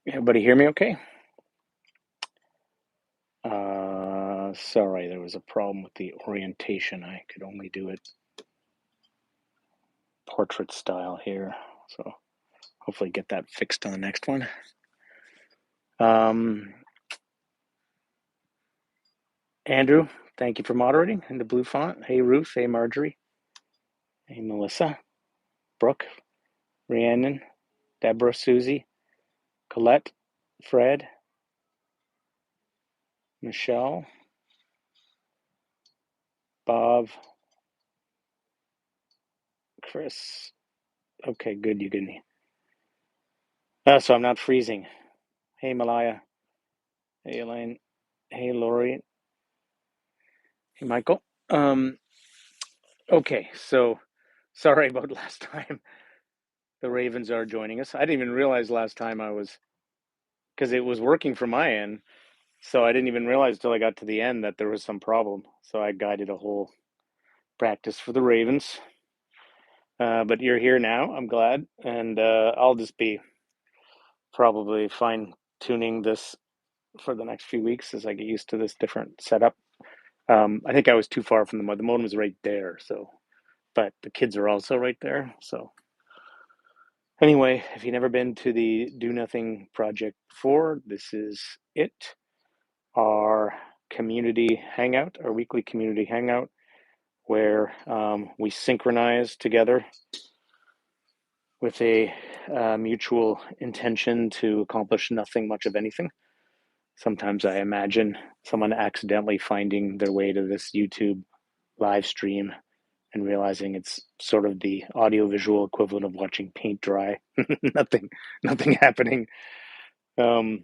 Everybody hear me okay? Sorry, there was a problem with the orientation. I could only do it portrait style here. So hopefully get that fixed on the next one. Andrew, thank you for moderating in the blue font. Hey, Ruth. Hey, Marjorie. Hey, Melissa. Brooke. Rhiannon. Deborah. Susie. Colette. Fred. Michelle. Bob. Chris. Okay, good. You can. So I'm not freezing. Hey, Malaya. Hey, Elaine. Hey, Lori. Hey, Michael. Okay, so sorry about last time. The Ravens are joining us. I didn't even realize last time because it was working from my end. So I didn't even realize till I got to the end that there was some problem. So I guided a whole practice for the Ravens. But you're here now. I'm glad. And I'll just be probably fine tuning this for the next few weeks as I get used to this different setup. I think I was too far from the modem is right there. So, but the kids are also right there. So anyway, if you've never been to the Do Nothing Project before, this is it. Our community hangout, our weekly community hangout, where we synchronize together with a mutual intention to accomplish nothing much of anything. Sometimes I imagine someone accidentally finding their way to this YouTube live stream and realizing it's sort of the audiovisual equivalent of watching paint dry. Nothing happening. And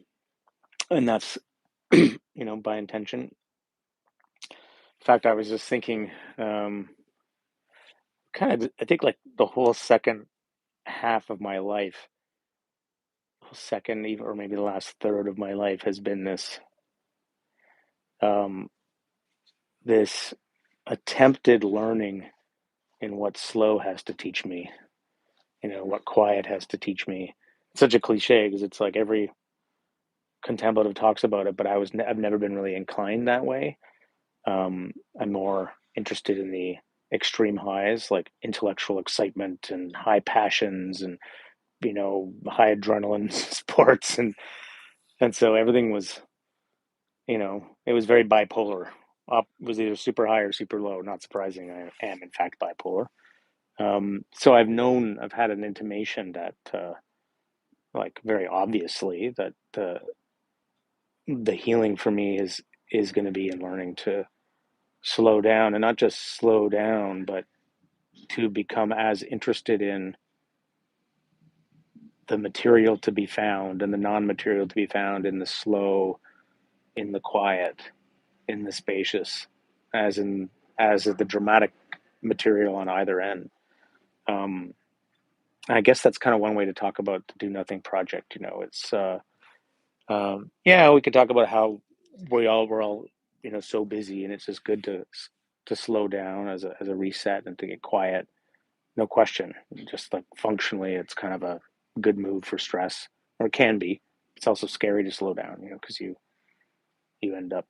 that's by intention. In fact, I was just thinking, kind of, I think like the whole second half of my life, second even, or maybe the last third of my life has been um, this attempted learning in what slow has to teach me, what quiet has to teach me. It's such a cliche because it's like every contemplative talks about it, but I've never been really inclined that way. I'm more interested in the extreme highs, like intellectual excitement and high passions and high adrenaline sports and so everything was it was very bipolar. Up was either super high or super low. Not surprising, I am in fact bipolar. So I've had an intimation that like very obviously that the healing for me is going to be in learning to slow down and not just slow down, but to become as interested in the material to be found and the non-material to be found in the slow, in the quiet, in the spacious, as in as the dramatic material on either end. Um, I guess that's kind of one way to talk about the Do Nothing Project. It's yeah, we could talk about how we're all so busy, and it's just good to slow down as a reset and to get quiet. No question. Just like functionally, it's kind of a good move for stress, or it can be. It's also scary to slow down, because you end up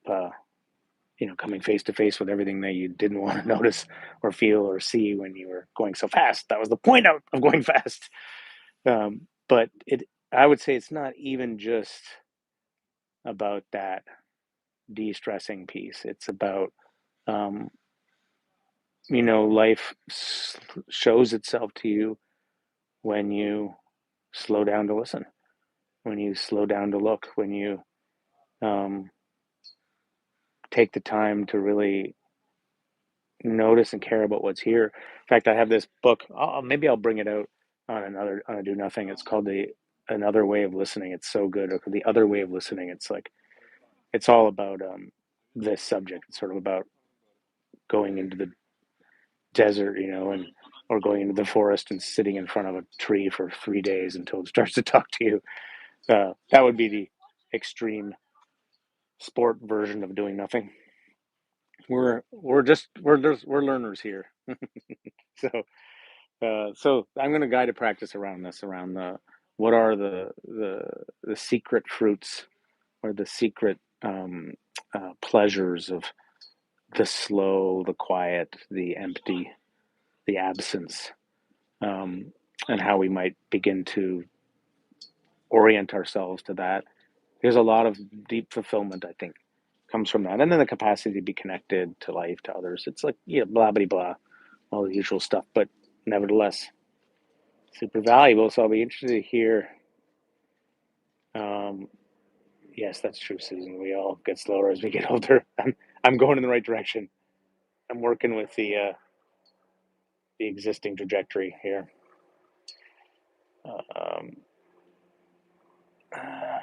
coming face to face with everything that you didn't want to notice or feel or see when you were going so fast. That was the point of going fast. But I would say it's not even just about that de-stressing piece. It's about um, life shows itself to you when you slow down to listen, when you slow down to look, when you um, take the time to really notice and care about what's here. In fact, I have this book. Maybe I'll bring it out on a Do Nothing. It's called the Another Way of Listening. It's so good. Or the Other Way of Listening. It's like it's all about this subject. It's sort of about going into the desert, and or going into the forest and sitting in front of a tree for 3 days until it starts to talk to you. That would be the extreme sport version of doing nothing. We're learners here. So so I'm going to guide a practice around this, around the what are the secret fruits or the secret pleasures of the slow, the quiet, the empty, the absence, um, and how we might begin to orient ourselves to that. There's a lot of deep fulfillment, I think, comes from that. And then the capacity to be connected to life, to others. It's like, yeah, blah, blah, blah, all the usual stuff, but nevertheless, super valuable. So I'll be interested to hear. Um, yes, that's true, Susan. We all get slower as we get older. I'm going in the right direction. I'm working with the existing trajectory here. Um, uh,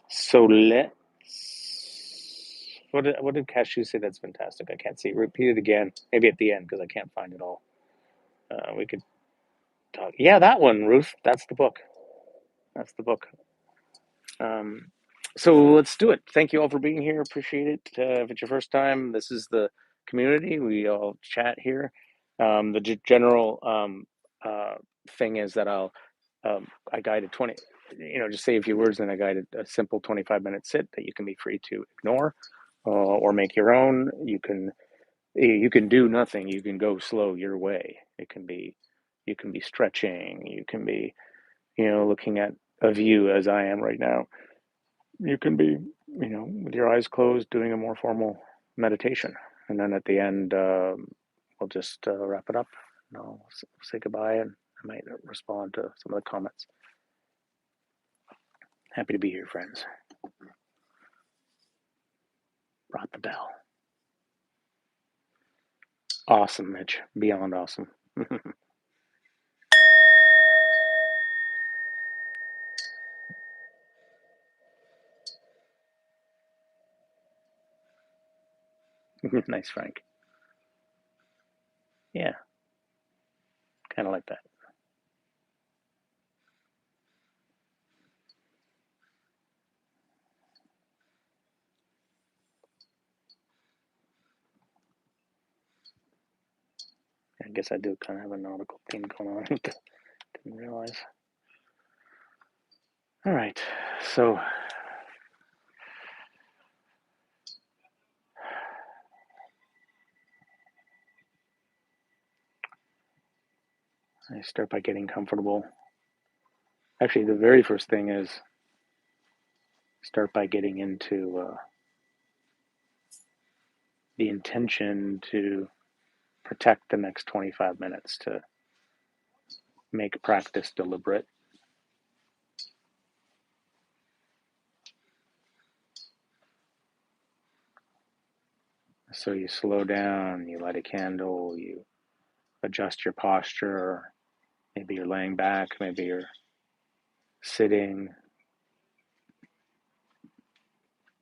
so let's. What did Cashew say? That's fantastic. I can't see. Repeat it again. Maybe at the end because I can't find it all. We could talk. Yeah, that one, Ruth. That's the book. That's the book. Um, so let's do it. Thank you all for being here. Appreciate it. If it's your first time, this is the community. We all chat here. The general uh, thing is that I guided 20, just say a few words, and I guided a simple 25-minute sit that you can be free to ignore or make your own. You can do nothing. You can go slow your way. You can be stretching. You can be, looking at a view as I am right now. You can be, with your eyes closed, doing a more formal meditation. And then at the end, we'll just wrap it up. And I'll say goodbye, and I might respond to some of the comments. Happy to be here, friends. Brought the bell. Awesome, Mitch. Beyond awesome. Nice, Frank. Yeah, kind of like that. I guess I do kind of have a nautical theme going on. Didn't realize. All right, so I start by getting comfortable. Actually, the very first thing is start by getting into the intention to protect the next 25 minutes, to make practice deliberate. So you slow down, you light a candle, you adjust your posture. Maybe you're laying back, maybe you're sitting.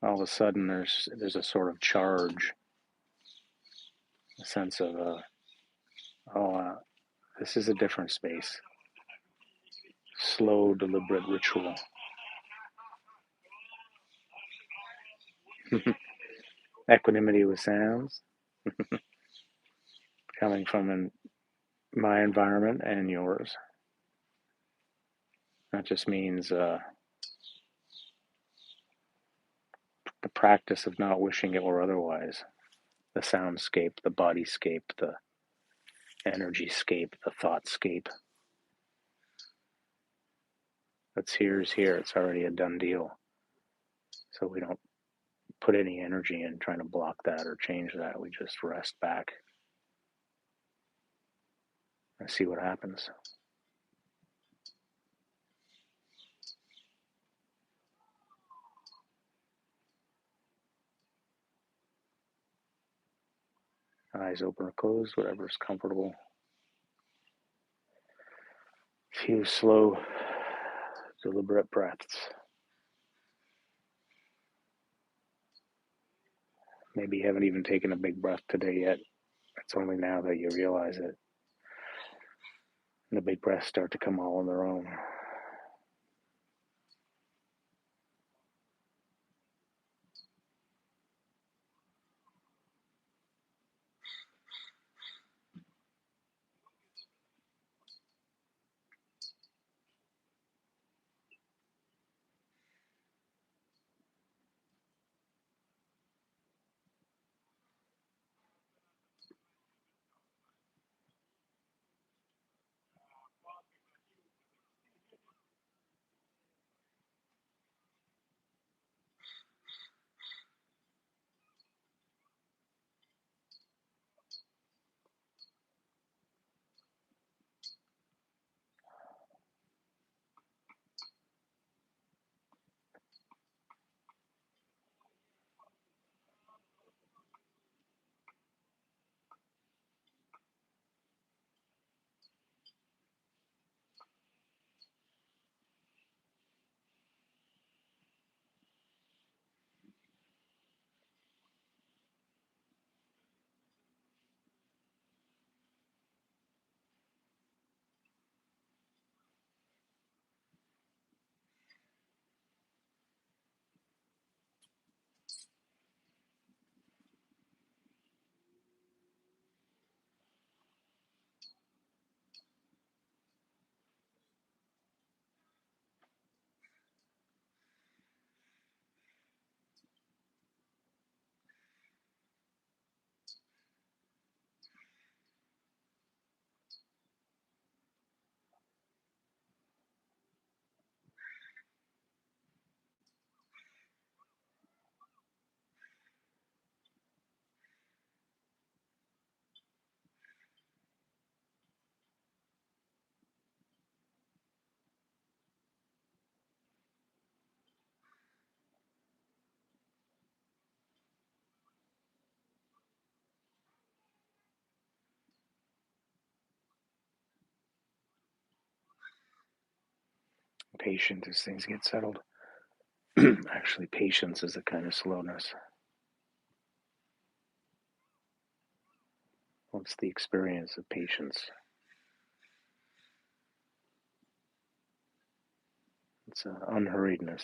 All of a sudden, there's a sort of charge, a sense of, this is a different space. Slow, deliberate ritual. Equanimity with sounds, coming from my environment and yours. That just means the practice of not wishing it were otherwise. The soundscape, the bodyscape, the energyscape, the thoughtscape. What's here is here. It's already a done deal. So we don't put any energy in trying to block that or change that. We just rest back and see what happens. Eyes open or closed, whatever's comfortable. A few slow, deliberate breaths. Maybe you haven't even taken a big breath today yet. It's only now that you realize it. And the big breaths start to come all on their own. patient as things get settled. Actually, patience is a kind of slowness. What's the experience of patience? It's unhurriedness.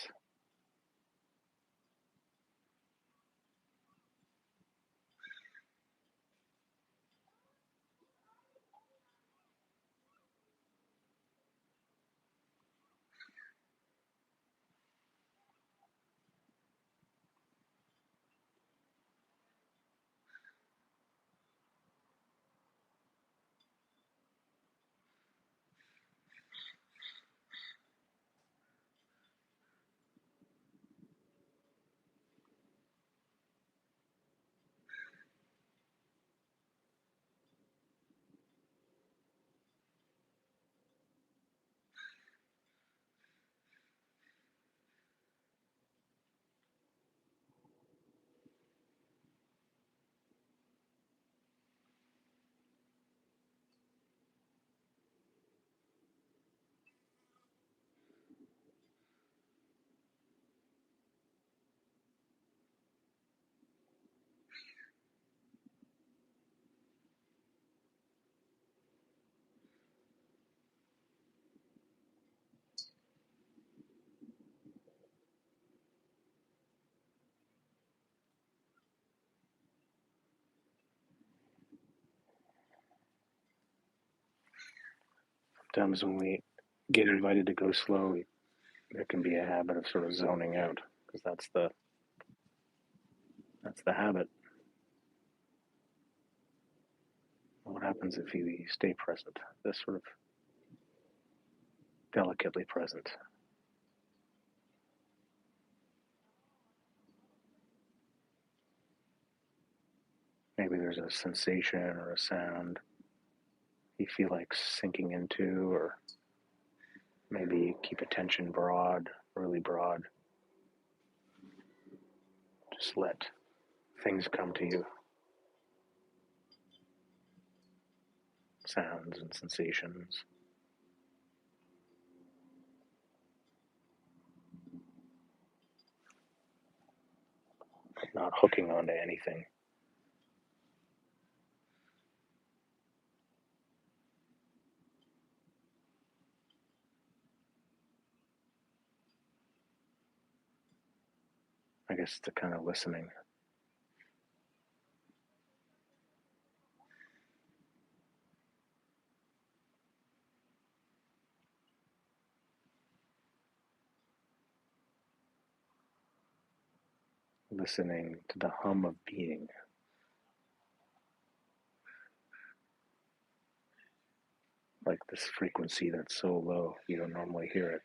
Sometimes when we get invited to go slow, there can be a habit of sort of zoning out, because that's the habit. What happens if you stay present, this sort of delicately present? Maybe there's a sensation or a sound you feel like sinking into, or maybe keep attention broad, really broad. Just let things come to you, sounds and sensations. Not hooking onto anything. I guess it's a kind of listening. Listening to the hum of being, like this frequency that's so low you don't normally hear it.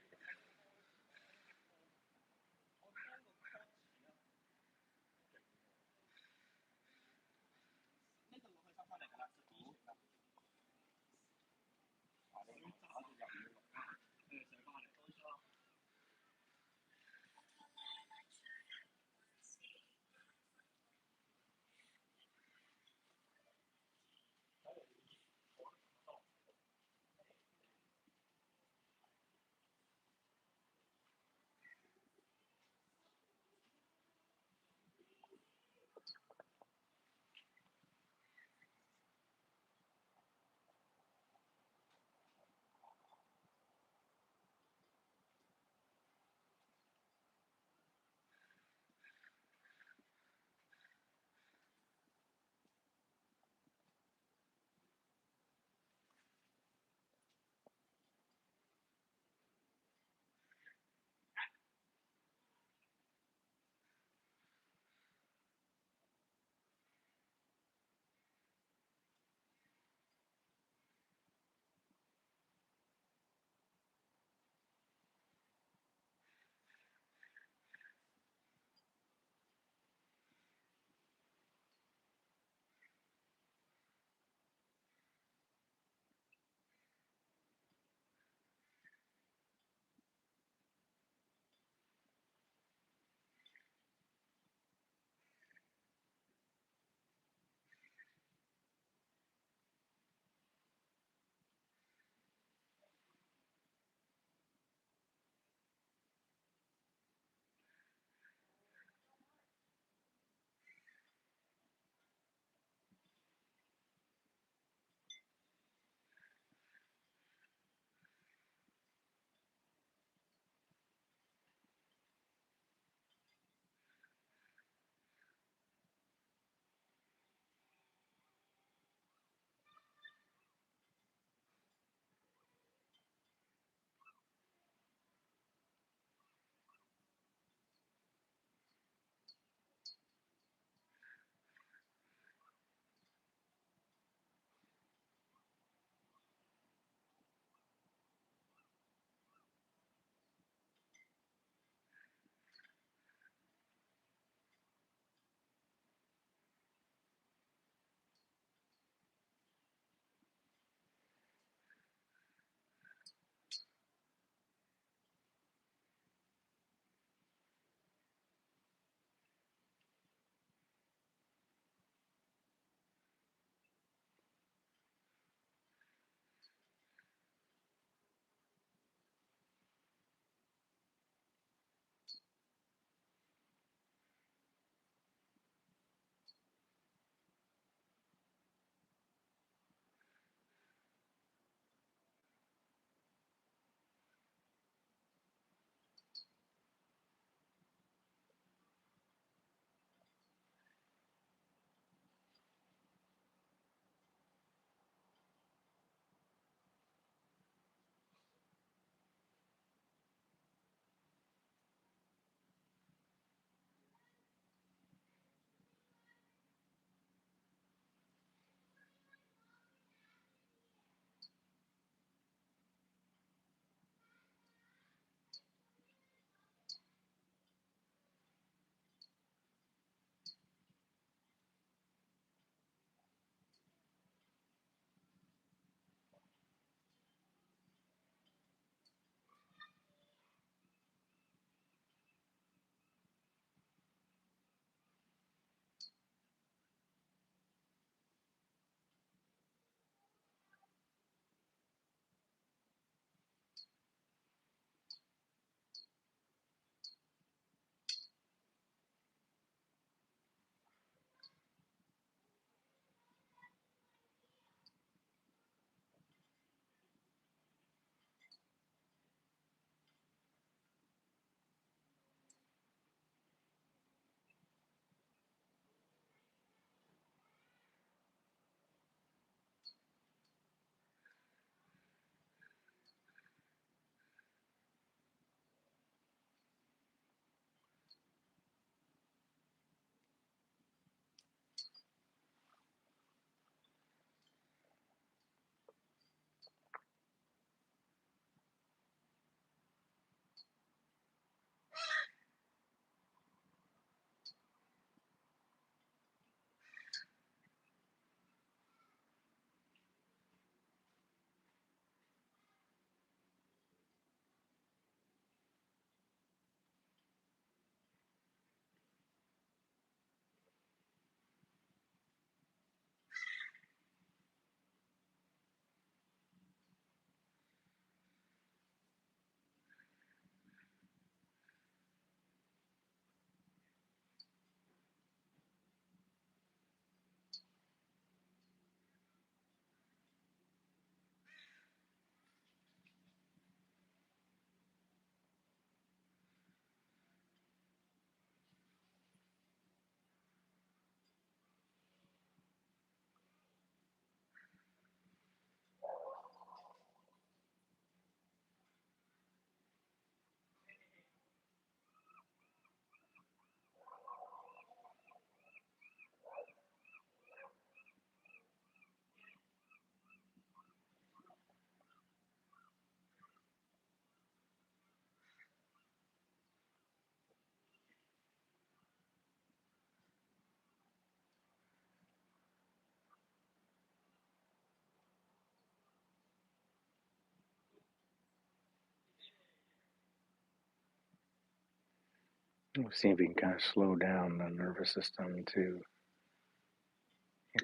See if you can kind of slow down the nervous system to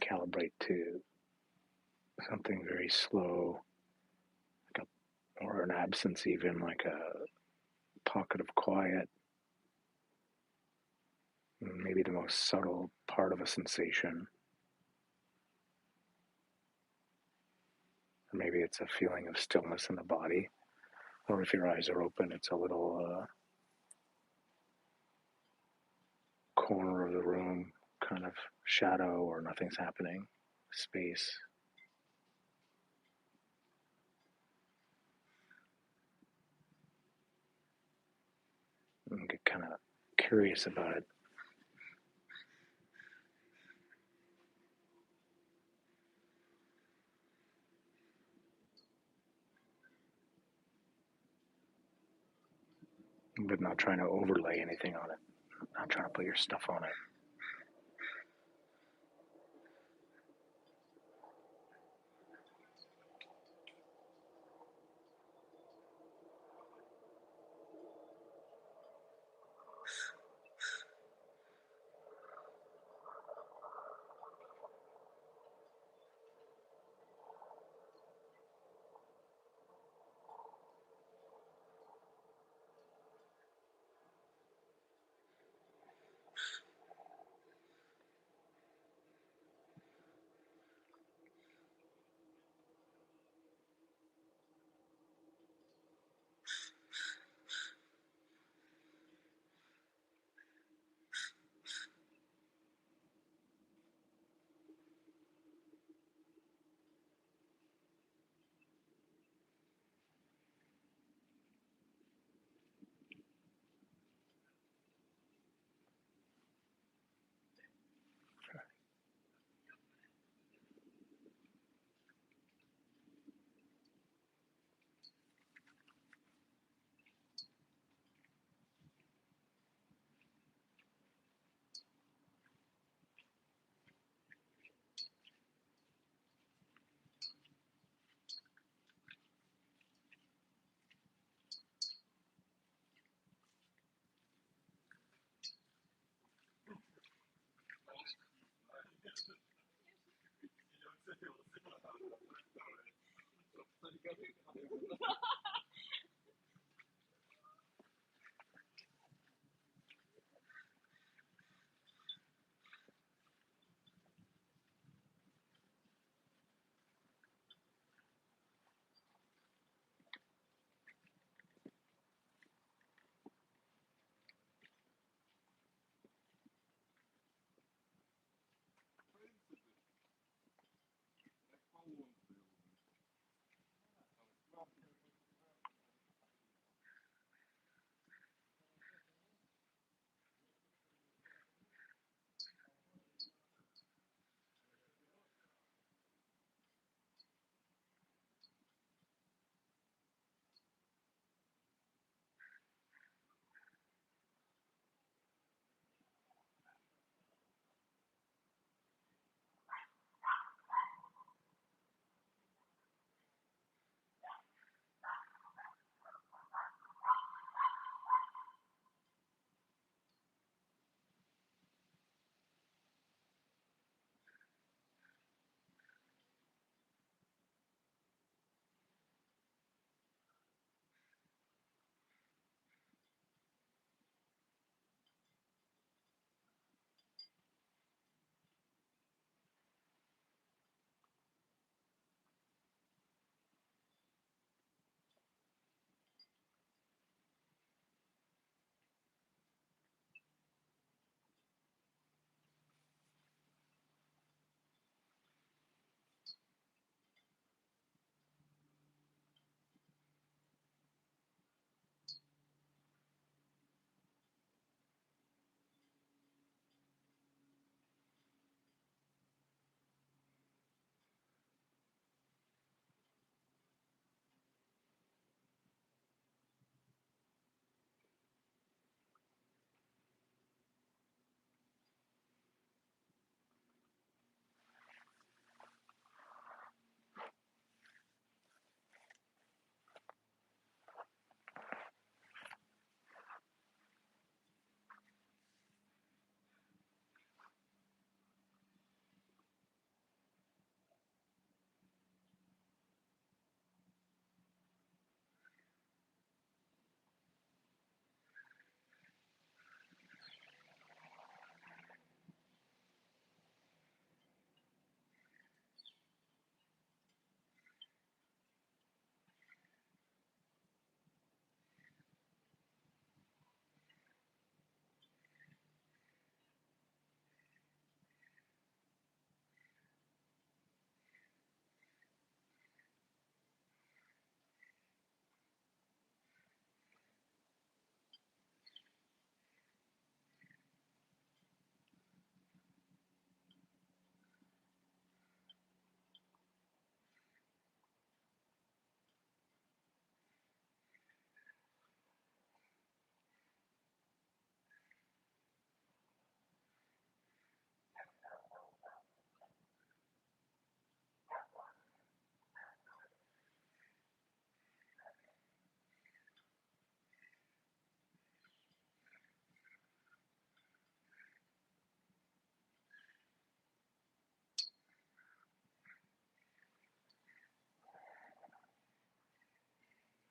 calibrate to something very slow, like or an absence, even like a pocket of quiet, maybe the most subtle part of a sensation. Or maybe it's a feeling of stillness in the body, or if your eyes are open, it's a little corner of the room, kind of shadow, or nothing's happening, space. And get kind of curious about it. But not trying to overlay anything on it, not trying to put your stuff on it.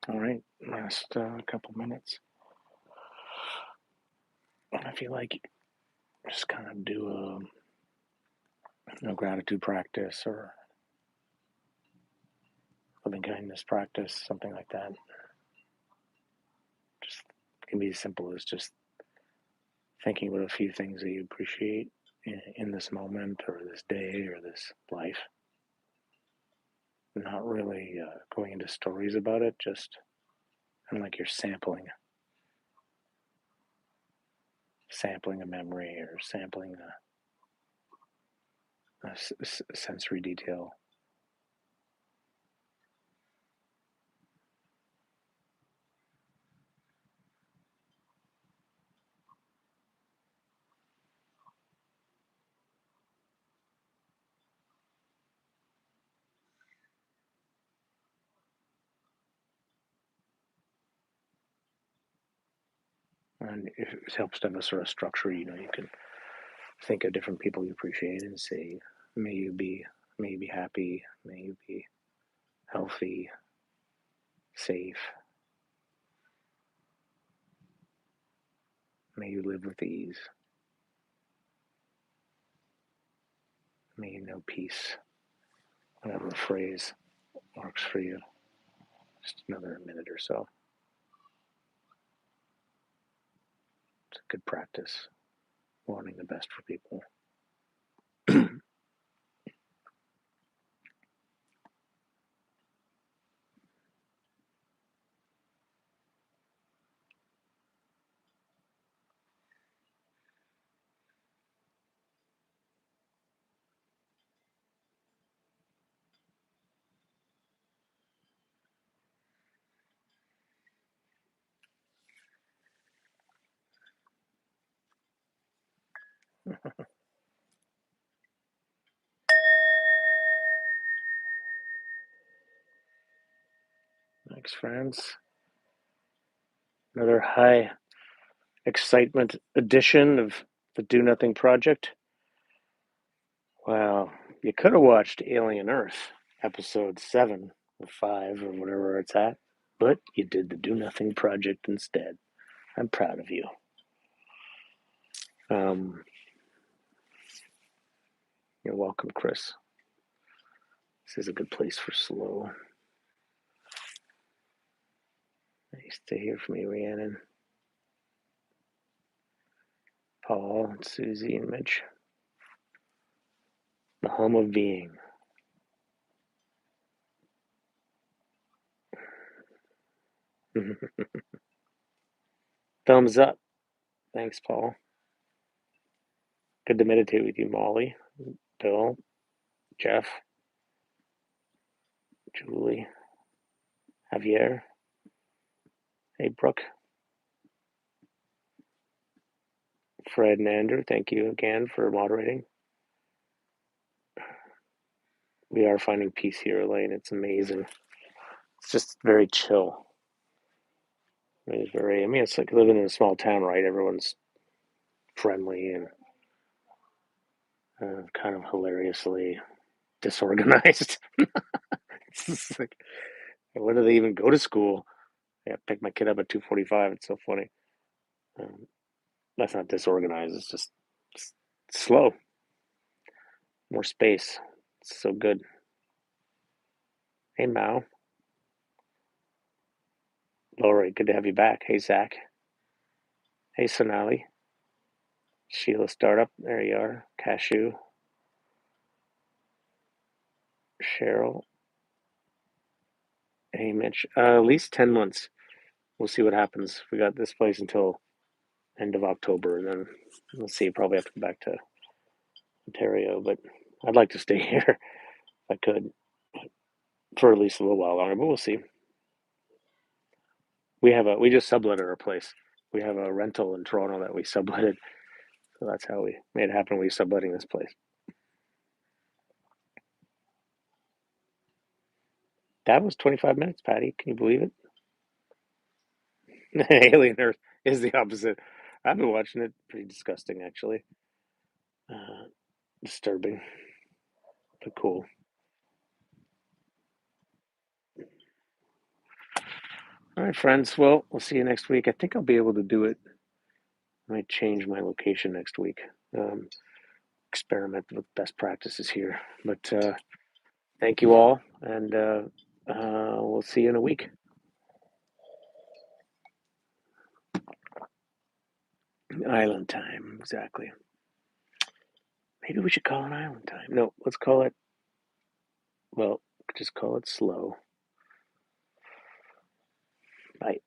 All right, last couple minutes. And I feel like just kind of do a gratitude practice or loving kindness practice, something like that. Just it can be as simple as just thinking about a few things that you appreciate in this moment or this day or this life. Not really going into stories about it, just kind of like you're sampling a memory or sampling a sensory detail. And if it helps to have a sort of structure, you can think of different people you appreciate and say, may you be happy, may you be healthy, safe, may you live with ease, may you know peace, whatever phrase works for you. Just another minute or so. It's a good practice, wanting the best for people. Thanks, friends. Another high excitement edition of the Do Nothing Project. Wow, you could have watched Alien Earth, episode 7 or 5 or whatever it's at, but you did the Do Nothing Project instead. I'm proud of you. You're welcome, Chris. This is a good place for slow. Nice to hear from you, Rhiannon, Paul, and Susie, and Mitch. The home of being. Thumbs up. Thanks, Paul. Good to meditate with you, Molly, Bill, Jeff, Julie, Javier. Hey, Brooke, Fred, and Andrew. Thank you again for moderating. We are finding peace here, Elaine. It's amazing. It's just very chill. It's very, it's like living in a small town, right? Everyone's friendly and kind of hilariously disorganized. It's just like, when do they even go to school? Yeah, pick my kid up at 2:45. It's so funny. That's not disorganized. It's just slow. More space. It's so good. Hey, Mao. Lori, good to have you back. Hey, Zach. Hey, Sonali. Sheila Startup. There you are. Cashew. Cheryl. Hey, Mitch. At least 10 months. We'll see what happens. We got this place until end of October, and then we'll see. Probably have to go back to Ontario, but I'd like to stay here if I could for at least a little while longer, but we'll see. We just subletted our place. We have a rental in Toronto that we subletted, so that's how we made it happen. We subletting this place. That was 25 minutes, Patty. Can you believe it? Alien Earth is the opposite. I've been watching it. Pretty disgusting, actually. Disturbing, but cool. All right, friends. Well, we'll see you next week. I think I'll be able to do it. I might change my location next week. Um, Experiment with best practices here. But thank you all, and we'll see you in a week. Island time, exactly. Maybe we should call it island time. No, let's call it, well, just call it slow. Bye.